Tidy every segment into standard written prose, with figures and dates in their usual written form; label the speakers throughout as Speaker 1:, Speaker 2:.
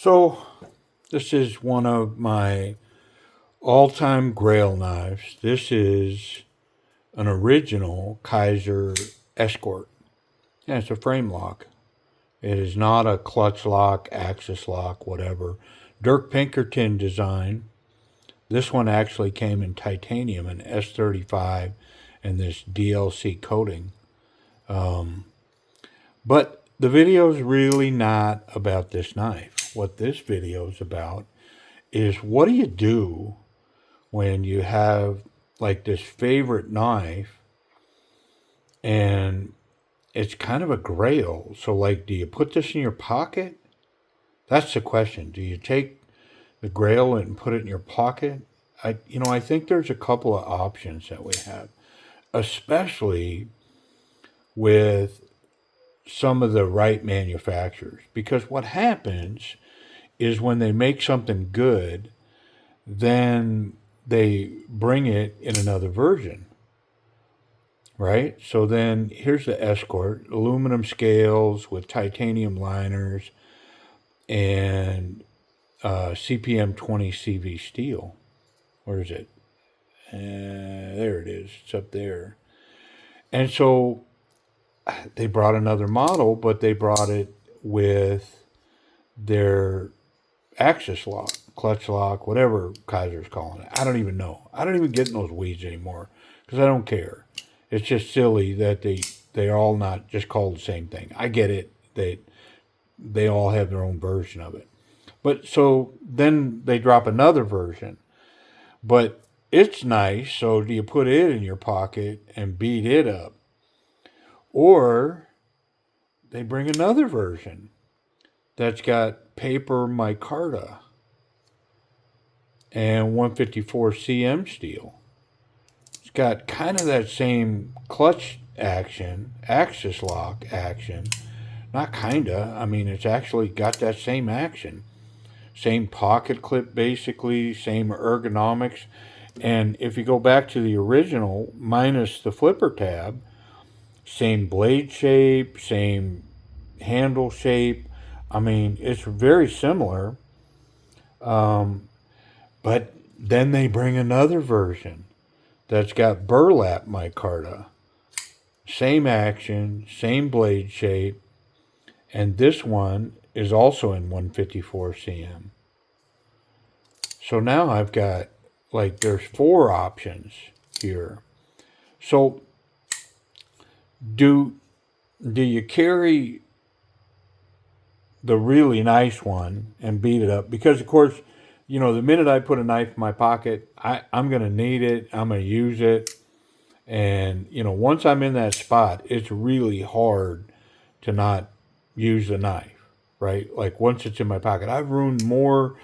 Speaker 1: So this is one of my all-time Grail knives. This is an original Kaiser Escort. Yeah, it's a frame lock. It is not a clutch lock, axis lock, whatever. Dirk Pinkerton design. This one actually came in titanium, an S35, and this DLC coating. But the video is really not about this knife. What this video is about is what do you do when you have like this favorite knife and it's kind of a grail. So like, do you put this in your pocket? That's the question. Do you take the grail and put it in your pocket? I think there's a couple of options that we have, especially with some of the right manufacturers. Because what happens is when they make something good, then they bring it in another version, right? So then here's the Escort, aluminum scales with titanium liners and CPM 20 CV steel. Where is it? There it is. It's up there. And so they brought another model, but they brought it with their axis lock, clutch lock, whatever Kaiser's calling it. I don't even know. I don't even get in those weeds anymore because I don't care. It's just silly that they're all not just called the same thing. I get it. They all have their own version of it. But so then they drop another version. But it's nice, so do you put it in your pocket and beat it up? Or they bring another version that's got paper micarta and 154 cm steel. It's got kind of that same clutch action, axis lock action. Not kinda, I mean, it's actually got that same action. Same pocket clip, basically, same ergonomics. And if you go back to the original, minus the flipper tab, same blade shape, same handle shape. I mean, it's very similar. But then they bring another version that's got burlap micarta. Same action, same blade shape. And this one is also in 154 cm. So now I've got, like, there's 4 options here. So do you carry the really nice one and beat it up? Because, of course, the minute I put a knife in my pocket, I'm going to need it. I'm going to use it. And, once I'm in that spot, it's really hard to not use the knife, right? Like, once it's in my pocket, I've ruined more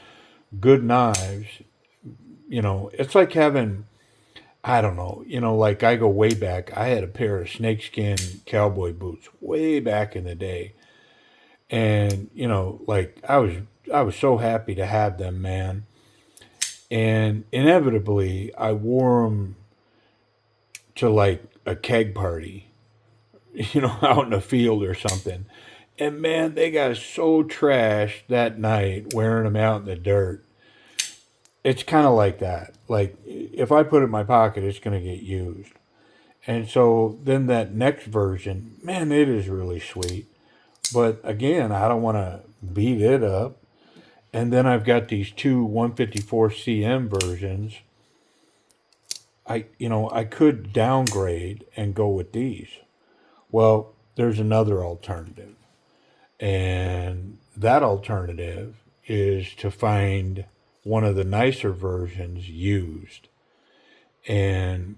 Speaker 1: good knives. It's like having, I don't know, like I go way back. I had a pair of snakeskin cowboy boots way back in the day. And, like I was so happy to have them, man. And inevitably, I wore them to like a keg party, out in the field or something. And man, they got so trashed that night wearing them out in the dirt. It's kind of like that. Like, if I put it in my pocket, it's going to get used. And so then that next version, man, it is really sweet. But again, I don't want to beat it up. And then I've got these two 154 cm versions. I could downgrade and go with these. Well, there's another alternative. And that alternative is to find one of the nicer versions used and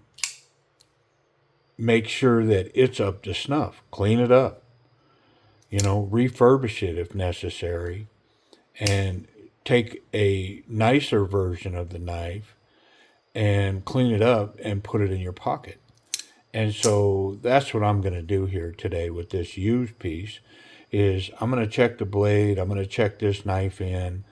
Speaker 1: make sure that it's up to snuff. Clean it up. Refurbish it if necessary. And take a nicer version of the knife and clean it up and put it in your pocket. And so that's what I'm going to do here today with this used piece is I'm going to check the blade. I'm going to check this knife in,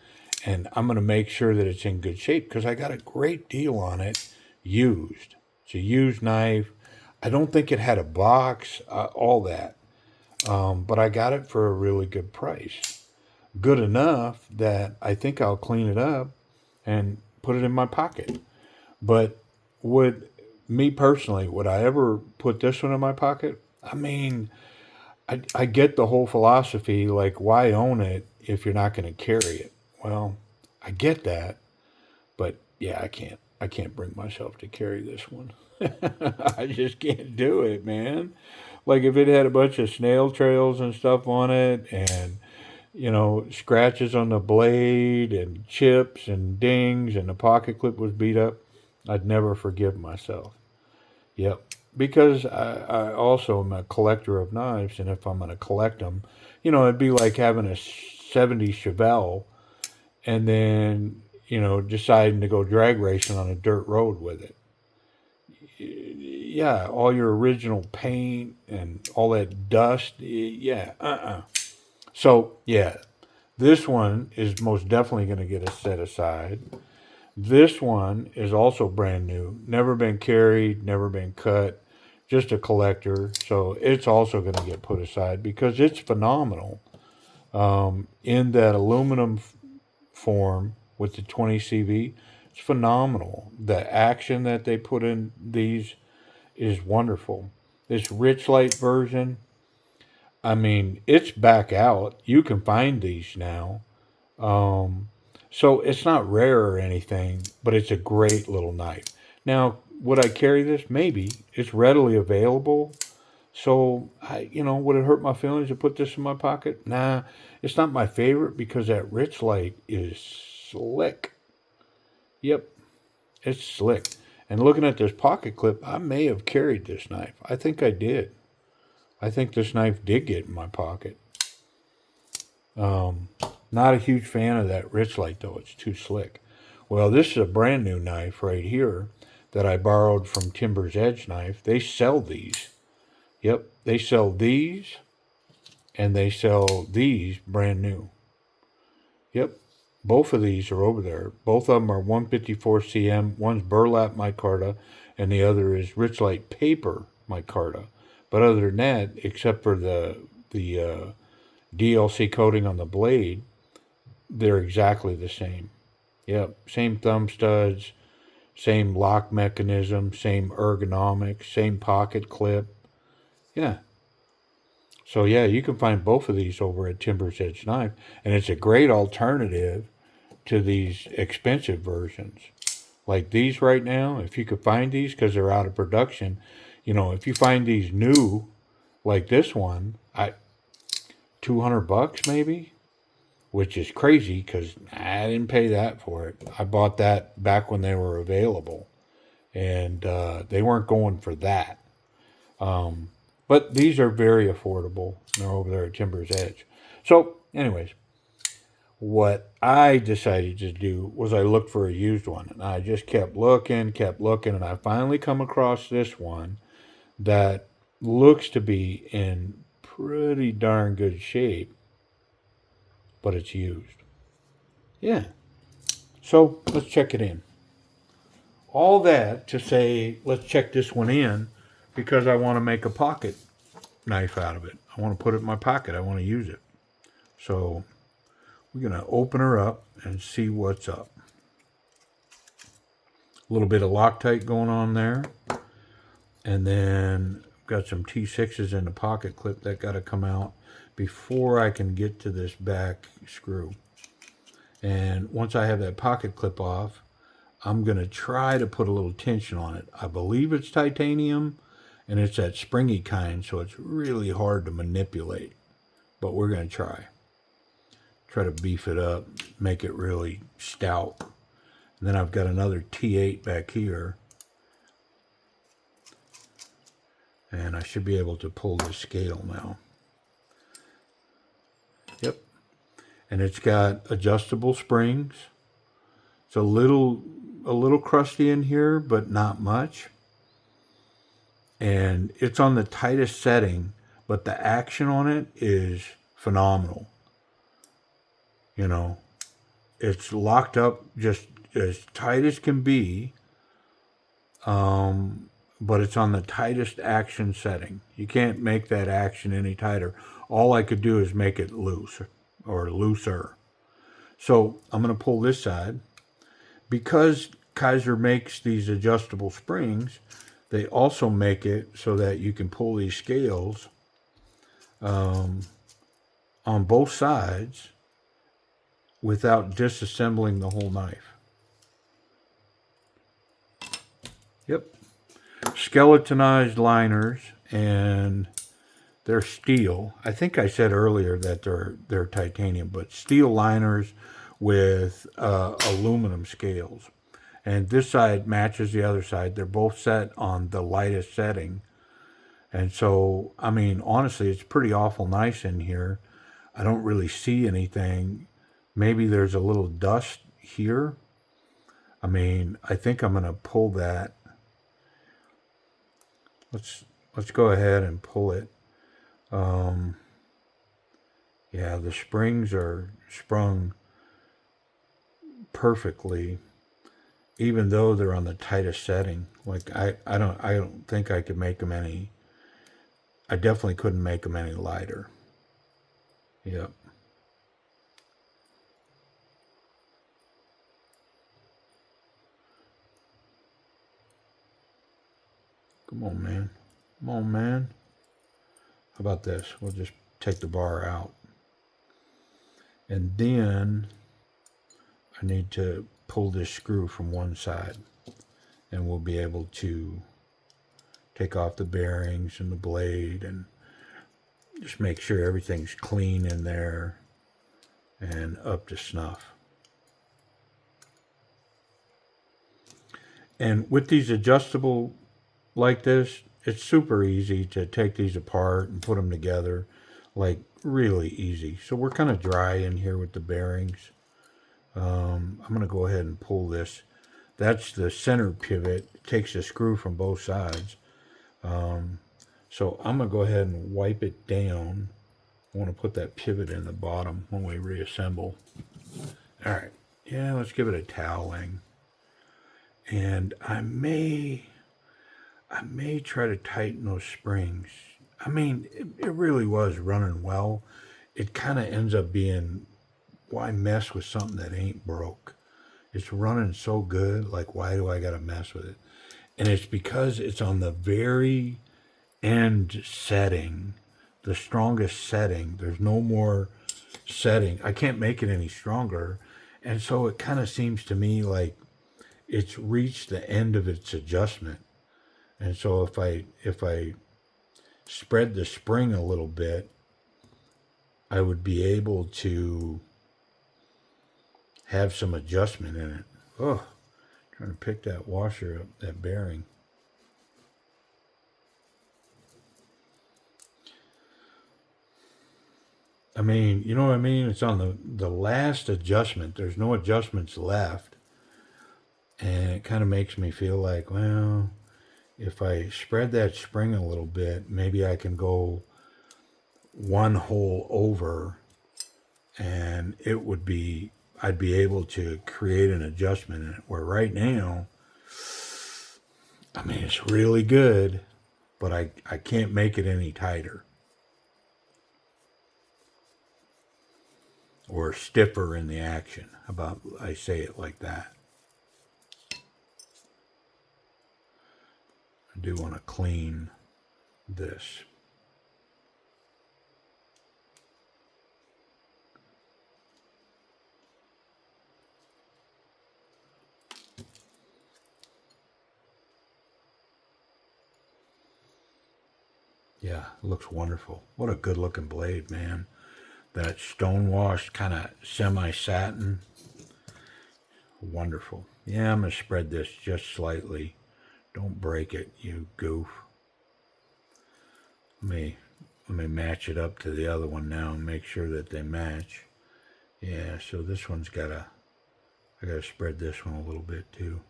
Speaker 1: and I'm going to make sure that it's in good shape because I got a great deal on it used. It's a used knife. I don't think it had a box, all that. But I got it for a really good price. good enough that I think I'll clean it up and put it in my pocket. But would me personally, would I ever put this one in my pocket? I mean, I get the whole philosophy, like, why own it if you're not going to carry it? Well, I get that, but yeah, I can't bring myself to carry this one. I just can't do it, man. Like if it had a bunch of snail trails and stuff on it, and scratches on the blade and chips and dings, and the pocket clip was beat up, I'd never forgive myself. Yep. Because I also am a collector of knives, and if I'm going to collect them, it'd be like having a 70 Chevelle and then, deciding to go drag racing on a dirt road with it. Yeah, all your original paint and all that dust. Yeah, So, yeah, this one is most definitely going to get a set aside. This one is also brand new, never been carried, never been cut, just a collector. So it's also going to get put aside because it's phenomenal in that aluminum form with the 20 CV. It's phenomenal. The action that they put in these is wonderful. This rich light version, I mean, it's back out. You can find these now. Um, so it's not rare or anything, but it's a great little knife. Now, would I carry this? Maybe. It's readily available. So, would it hurt my feelings to put this in my pocket? Nah, it's not my favorite because that rich light is slick. Yep, it's slick. And looking at this pocket clip, I may have carried this knife. I think I did. I think this knife did get in my pocket. Um, Not a huge fan of that rich light though. It's too slick. Well, this is a brand new knife right here that I borrowed from Timber's Edge Knife. They sell these. Yep, they sell these and they sell these brand new. Yep, both of these are over there. Both of them are 154 cm. One's burlap micarta and the other is rich light paper micarta. But other than that, except for the DLC coating on the blade, they're exactly the same. Yep, same thumb studs, same lock mechanism, same ergonomics, same pocket clip. Yeah. So yeah, you can find both of these over at Timber's Edge Knife, and it's a great alternative to these expensive versions. Like these right now, if you could find these because they're out of production, if you find these new, like this one, 200 bucks maybe, which is crazy because I didn't pay that for it. I bought that back when they were available, and they weren't going for that. But these are very affordable. They're over there at Timber's Edge. So, anyways, what I decided to do was I looked for a used one, and I just kept looking, and I finally come across this one that looks to be in pretty darn good shape, but it's used. Yeah. So let's check it in. All that to say, let's check this one in because I want to make a pocket knife out of it. I want to put it in my pocket. I want to use it. So we're going to open her up and see what's up. A little bit of Loctite going on there. And then got some T6s in the pocket clip that got to come out before I can get to this back screw. And once I have that pocket clip off, I'm going to try to put a little tension on it. I believe it's titanium, and it's that springy kind, so it's really hard to manipulate. But we're going to try. Try to beef it up, make it really stout. And then I've got another T8 back here. And I should be able to pull the scale now. Yep. And it's got adjustable springs. It's a little crusty in here, but not much. And it's on the tightest setting, but the action on it is phenomenal. It's locked up just as tight as can be. But it's on the tightest action setting. You can't make that action any tighter. All I could do is make it loose or looser. So I'm going to pull this side. Because Kaiser makes these adjustable springs, they also make it so that you can pull these scales on both sides without disassembling the whole knife. Yep. Skeletonized liners, and they're steel. I think I said earlier that they're titanium, but steel liners with aluminum scales. And this side matches the other side. They're both set on the lightest setting. And so, I mean, honestly, it's pretty awful nice in here. I don't really see anything. Maybe there's a little dust here. I mean, I think I'm going to pull that. Let's go ahead and pull it. Yeah, the springs are sprung perfectly, even though they're on the tightest setting. Like I don't think I could make them any. I definitely couldn't make them any lighter. Yep. Come on, man. Come on, man. How about this? We'll just take the bar out. And then I need to pull this screw from one side. And we'll be able to take off the bearings and the blade and just make sure everything's clean in there and up to snuff. And with these adjustable like this, it's super easy to take these apart and put them together, like really easy. So we're kind of dry in here with the bearings. I'm going to go ahead and pull this. That's the center pivot. It takes a screw from both sides. So I'm going to go ahead and wipe it down. I want to put that pivot in the bottom when we reassemble. All right. Yeah, let's give it a toweling. And I may try to tighten those springs. I mean, it really was running well. It kind of ends up being, why mess with something that ain't broke? It's running so good, like why do I got to mess with it? And it's because it's on the very end setting, the strongest setting. There's no more setting. I can't make it any stronger. And so it kind of seems to me like it's reached the end of its adjustment. And so if I spread the spring a little bit, I would be able to have some adjustment in it. Oh, trying to pick that washer up, that bearing. I mean, you know what I mean? It's on the last adjustment. There's no adjustments left. And it kind of makes me feel like, well, if I spread that spring a little bit, maybe I can go one hole over and I'd be able to create an adjustment in it. Where right now, I mean, it's really good, but I can't make it any tighter or stiffer in the action. How about I say it like that? I do want to clean this. Yeah, it looks wonderful. What a good looking blade, man. That stone washed kind of semi-satin. Wonderful. Yeah, I'm going to spread this just slightly. Don't break it, you goof. Let me match it up to the other one now and make sure that they match. Yeah, so this one's I gotta spread this one a little bit too.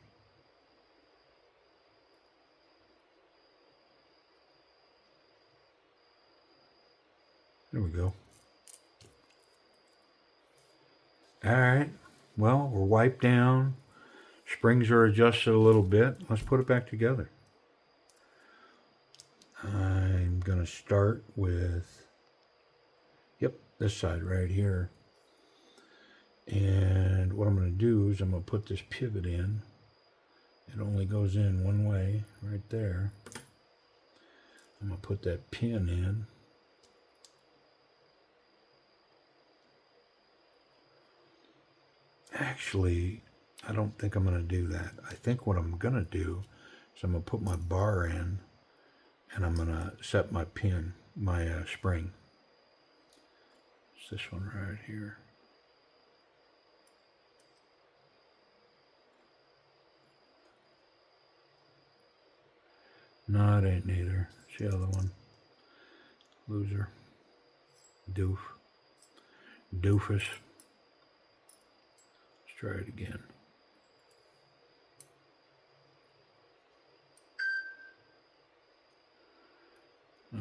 Speaker 1: There we go. All right. Well, we're wiped down. Springs are adjusted a little bit. Let's put it back together. I'm going to start with, yep, this side right here. And what I'm going to do is I'm going to put this pivot in. It only goes in one way, right there. I'm going to put that pin in. Actually, I don't think I'm going to do that. I think what I'm going to do is I'm going to put my bar in, and I'm going to set my pin, my spring. It's this one right here. No, it ain't neither. It's the other one. Loser. Doof. Doofus. Let's try it again.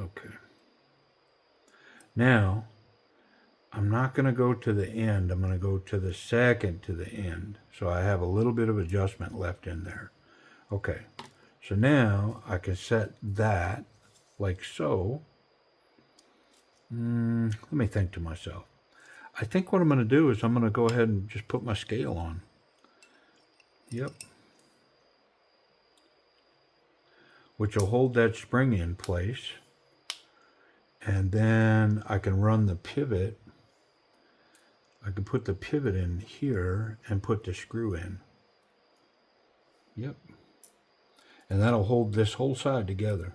Speaker 1: Okay. Now, I'm not going to go to the end. I'm going to go to the second to the end. So I have a little bit of adjustment left in there. Okay. So now I can set that like so. Let me think to myself. I think what I'm going to do is I'm going to go ahead and just put my scale on. Yep. Which will hold that spring in place. And then I can run the pivot. I can put the pivot in here and put the screw in. Yep. And that'll hold this whole side together.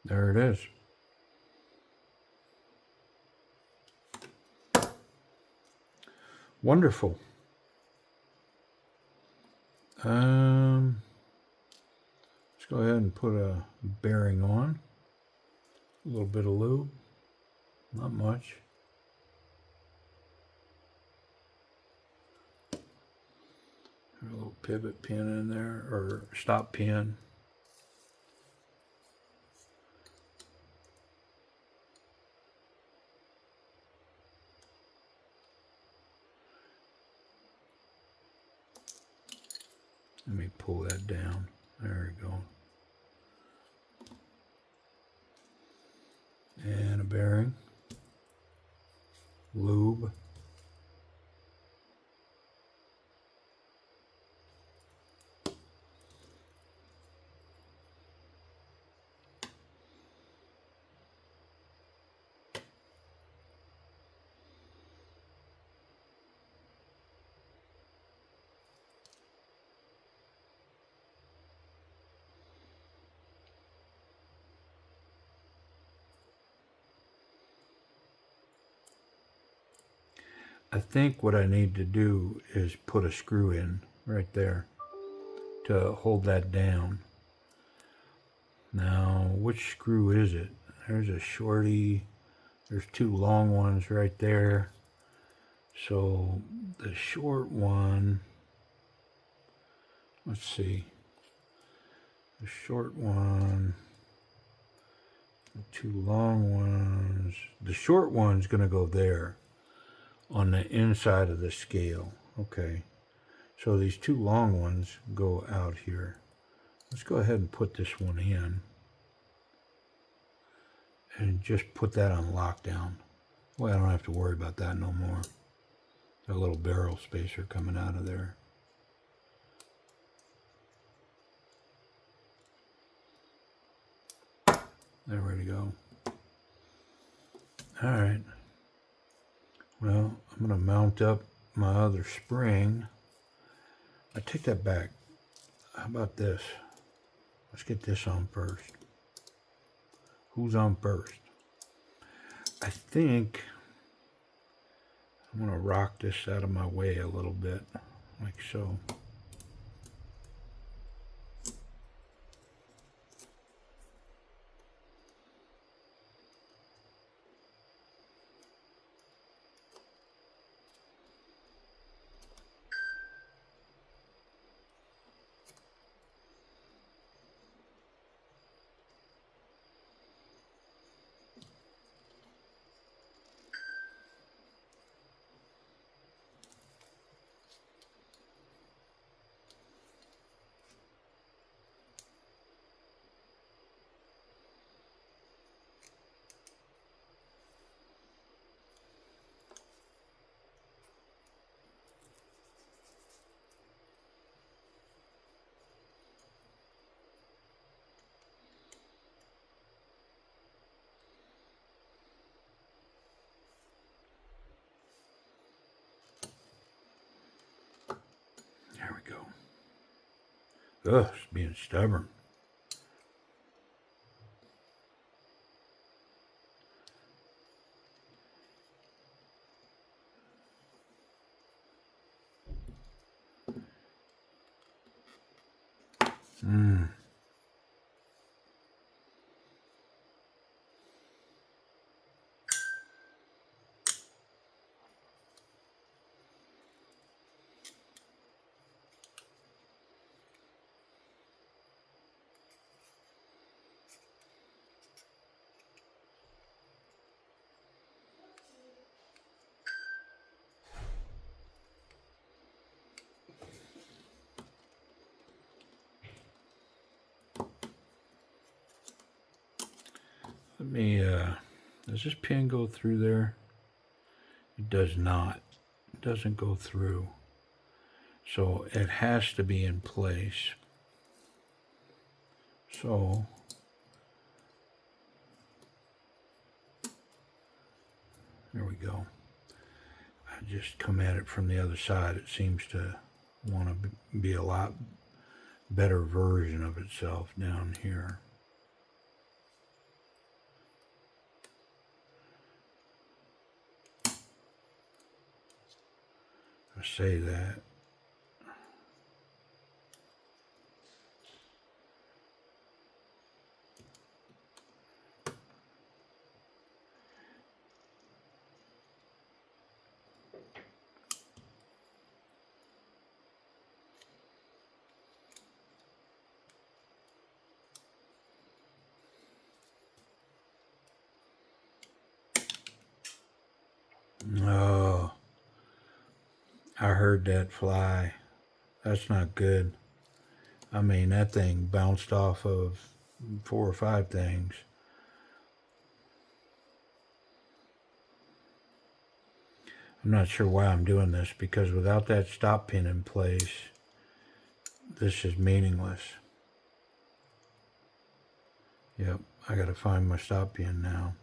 Speaker 1: There it is. Wonderful. Let's go ahead and put a bearing on. A little bit of lube. Not much. A little pivot pin in there, or stop pin. Let me pull that down. There we go. And a bearing. Lube. I think what I need to do is put a screw in right there to hold that down. Now, which screw is it? There's a shorty. There's two long ones right there. So the short one, let's see. The short one, the two long ones. The short one's going to go there on the inside of the scale. Okay. So these two long ones go out here. Let's go ahead and put this one in. And just put that on lockdown. Well, I don't have to worry about that no more. Got a little barrel spacer coming out of there. There we go. All right. Well, I'm going to mount up my other spring. I take that back. How about this? Let's get this on first. Who's on first? I think I'm going to rock this out of my way a little bit, like so. Ugh, it's being stubborn. Let me, does this pin go through there? It does not. It doesn't go through. So it has to be in place. So there we go. I just come at it from the other side. It seems to want to be a lot better version of itself down here. I say that. Oh, I heard that fly. That's not good. I mean, that thing bounced off of 4 or 5 things. I'm not sure why I'm doing this, because without that stop pin in place, this is meaningless. Yep, I gotta find my stop pin now.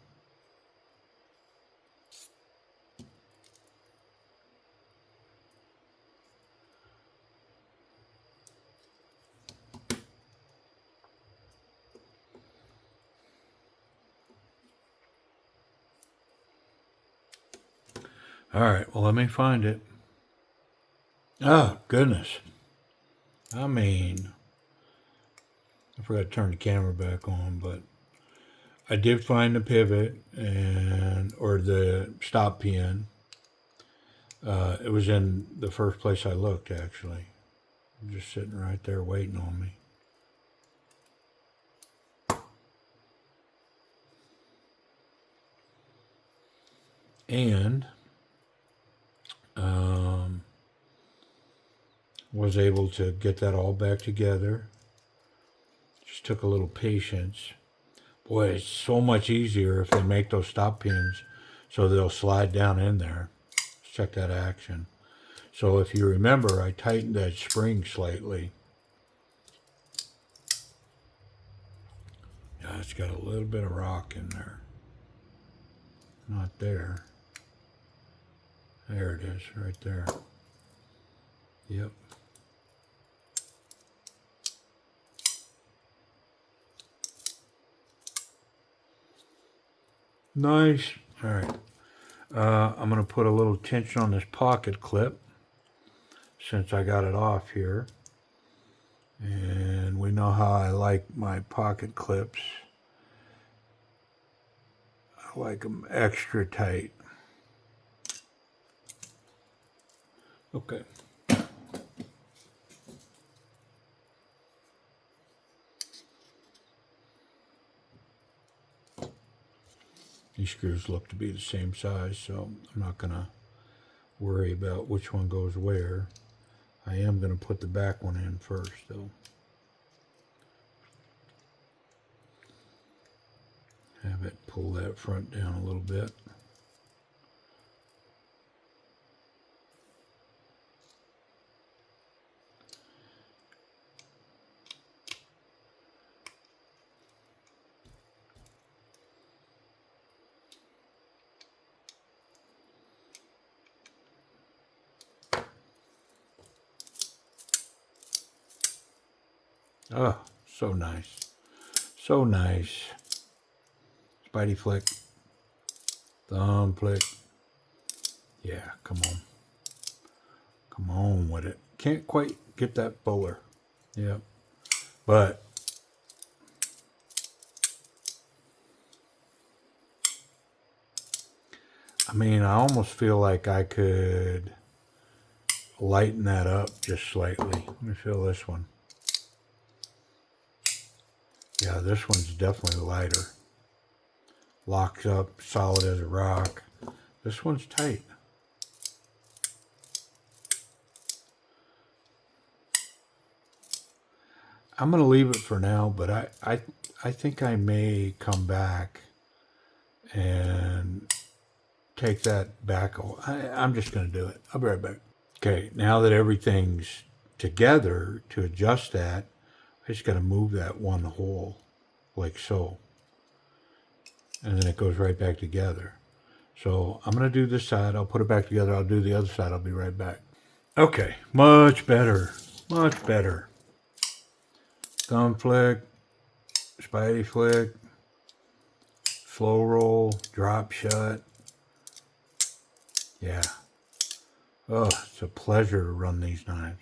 Speaker 1: All right, well, let me find it. Oh, goodness. I mean, I forgot to turn the camera back on, but I did find the pivot or the stop pin. It was in the first place I looked, actually. Just sitting right there waiting on me. And was able to get that all back together. Just took a little patience. Boy, it's so much easier if they make those stop pins so they'll slide down in there. Let's check that action. So if you remember, I tightened that spring slightly. Yeah, it's got a little bit of rock in there. Not there. There it is, right there. Yep. Nice. All right. I'm going to put a little tension on this pocket clip since I got it off here. And we know how I like my pocket clips. I like them extra tight. Okay. These screws look to be the same size, so I'm not going to worry about which one goes where. I am going to put the back one in first, though. Have it pull that front down a little bit. Oh, so nice. So nice. Spidey flick. Thumb flick. Yeah, come on. Come on with it. Can't quite get that fuller. Yep. But I mean, I almost feel like I could lighten that up just slightly. Let me feel this one. Yeah, this one's definitely lighter. Locks up, solid as a rock. This one's tight. I'm going to leave it for now, but I think I may come back and take that back. I'm just going to do it. I'll be right back. Okay, now that everything's together, to adjust that, I just got to move that one hole like so. And then it goes right back together. So I'm going to do this side. I'll put it back together. I'll do the other side. I'll be right back. Okay, much better. Much better. Thumb flick, spidey flick, slow roll, drop shut. Yeah. Oh, it's a pleasure to run these knives.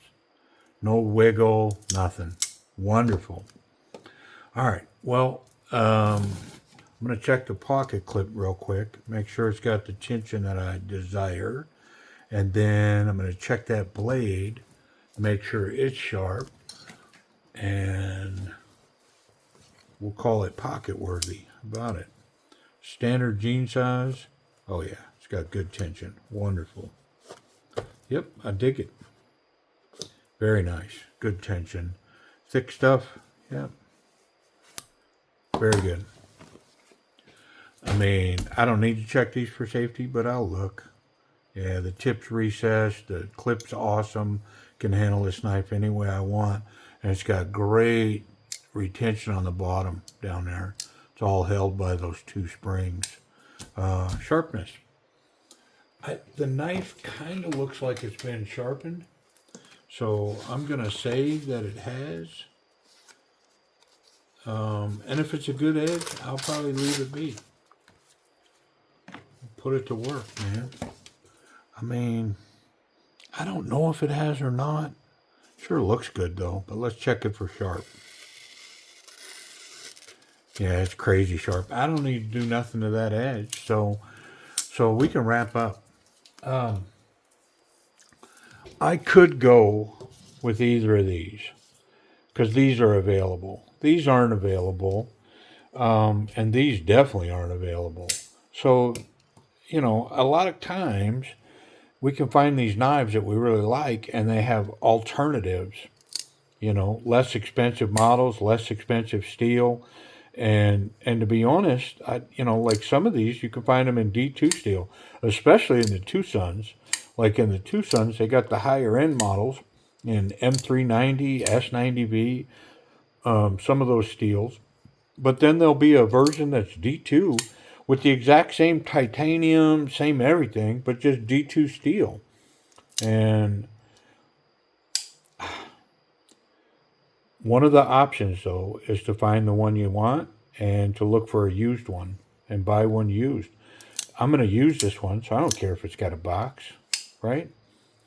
Speaker 1: No wiggle, nothing. Wonderful. All right. Well, I'm going to check the pocket clip real quick. Make sure it's got the tension that I desire. And then I'm going to check that blade. Make sure it's sharp. And we'll call it pocket worthy. How about it? Standard jean size. Oh yeah, it's got good tension. Wonderful. Yep, I dig it. Very nice. Good tension. Thick stuff. Yep. Very good. I mean, I don't need to check these for safety, but I'll look. Yeah, the tip's recessed. The clip's awesome. Can handle this knife any way I want. And it's got great retention on the bottom down there. It's all held by those two springs. Sharpness. The knife kind of looks like it's been sharpened. So I'm going to say that it has. And if it's a good edge, I'll probably leave it be. Put it to work, man. I mean, I don't know if it has or not. Sure looks good though, but let's check it for sharp. Yeah, it's crazy sharp. I don't need to do nothing to that edge, so we can wrap up. I could go with either of these because these are available. These aren't available, and these definitely aren't available. So, you know, a lot of times we can find these knives that we really like, and they have alternatives. You know, less expensive models, less expensive steel, and to be honest, like some of these you can find them in D2 steel, especially in the Tucson's. Like in the Tucson's, they got the higher end models in M390, S90V, some of those steels. But then there'll be a version that's D2 with the exact same titanium, same everything, but just D2 steel. And one of the options, though, is to find the one you want and to look for a used one and buy one used. I'm going to use this one, so I don't care if it's got a box, right?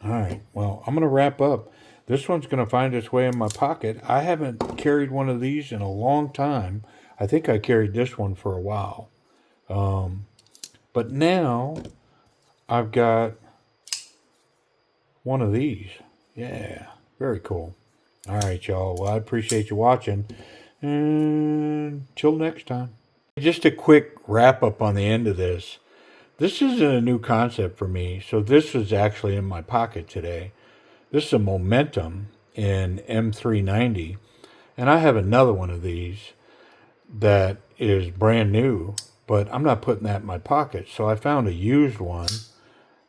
Speaker 1: All right, well, I'm going to wrap up. This one's going to find its way in my pocket. I haven't carried one of these in a long time. I think I carried this one for a while. But now I've got one of these. Yeah, very cool. All right, y'all. Well, I appreciate you watching. And until next time. Just a quick wrap up on the end of this. This isn't a new concept for me, so this is actually in my pocket today. This is a Momentum in M390, and I have another one of these that is brand new, but I'm not putting that in my pocket. So I found a used one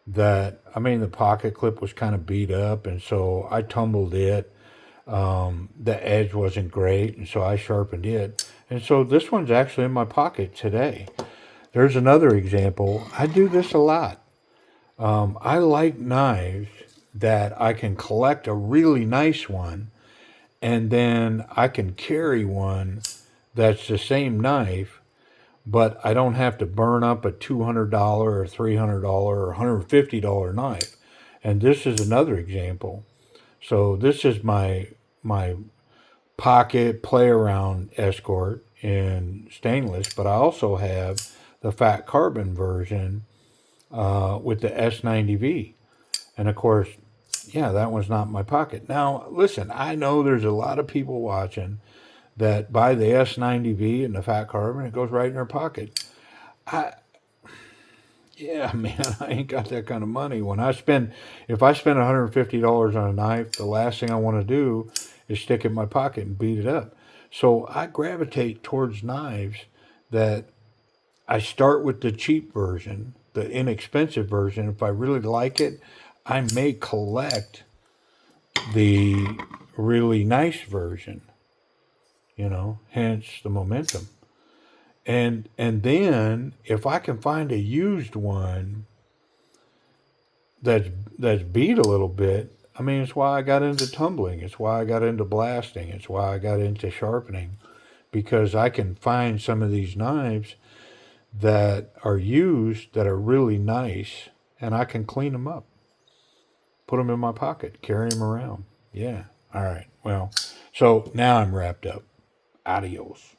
Speaker 1: that, the pocket clip was kind of beat up, and so I tumbled it. The edge wasn't great, and so I sharpened it. And so this one's actually in my pocket today. There's another example. I do this a lot. I like knives that I can collect a really nice one and then I can carry one that's the same knife, but I don't have to burn up a $200 or $300 or $150 knife. And this is another example. So this is my pocket play around escort in stainless, but I also have the fat carbon version with the S90V. And of course, yeah, that one's not in my pocket. Now, listen, I know there's a lot of people watching that buy the S90V and the fat carbon, it goes right in their pocket. I, yeah, man, I ain't got that kind of money. If I spend $150 on a knife, the last thing I want to do is stick it in my pocket and beat it up. So I gravitate towards knives that I start with the cheap version, the inexpensive version. If I really like it, I may collect the really nice version, hence the momentum. And then if I can find a used one that's that's beat a little bit, I mean it's why I got into tumbling, it's why I got into blasting, it's why I got into sharpening, because I can find some of these knives that are used that are really nice and I can clean them up, put them in my pocket, carry them around. Yeah. All right. Well, so now I'm wrapped up. Adios.